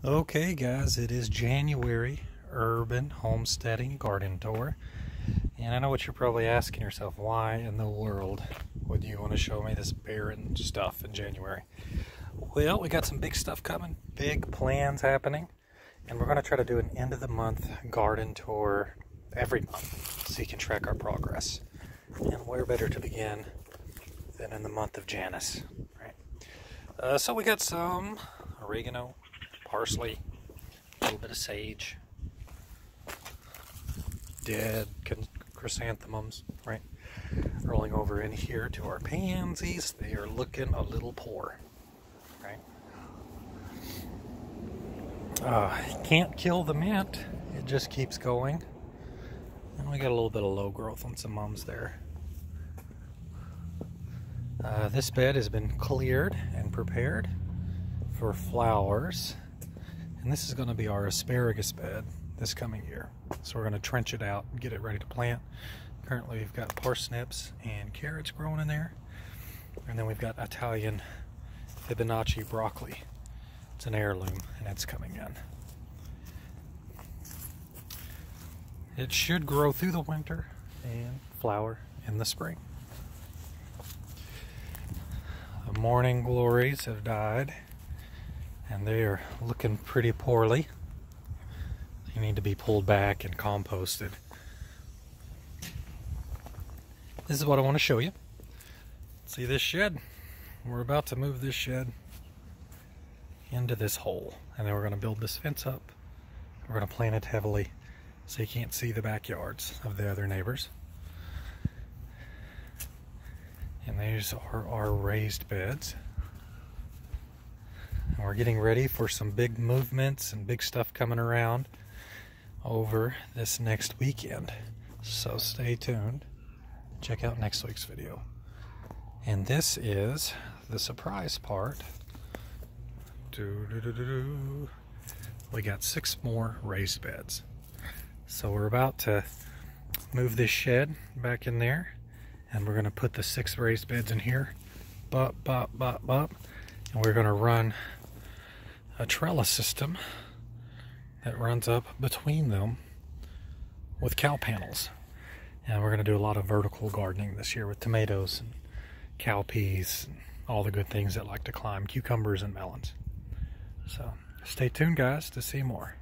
Okay guys, it is January Urban Homesteading Garden Tour. And I know what you're probably asking yourself, why in the world would you want to show me this barren stuff in January? Well, we got some big stuff coming, big plans happening, and we're going to try to do an end of the month garden tour every month so you can track our progress. And where better to begin than in the month of Janus, right? So we got some oregano, parsley, a little bit of sage, dead chrysanthemums, right? Rolling over in here to our pansies. They are looking a little poor, right? Can't kill the mint. It just keeps going. And we got a little bit of low growth on some mums there. This bed has been cleared and prepared for flowers. And this is going to be our asparagus bed this coming year. So we're going to trench it out and get it ready to plant. Currently we've got parsnips and carrots growing in there. And then we've got Italian Fibonacci broccoli. It's an heirloom and it's coming in. It should grow through the winter and flower in the spring. The morning glories have died, and they are looking pretty poorly. They need to be pulled back and composted. This is what I want to show you. See this shed? We're about to move this shed into this hole, and then we're going to build this fence up. We're going to plant it heavily so you can't see the backyards of the other neighbors. And these are our raised beds. And we're getting ready for some big movements and big stuff coming around over this next weekend. So stay tuned. Check out next week's video. And this is the surprise part. We got 6 more raised beds. So we're about to move this shed back in there, and we're going to put the 6 raised beds in here. Bop, bop, bop, bop. And we're going to run a trellis system that runs up between them with cow panels. And we're going to do a lot of vertical gardening this year with tomatoes and cow peas and all the good things that like to climb, cucumbers and melons. So stay tuned guys to see more.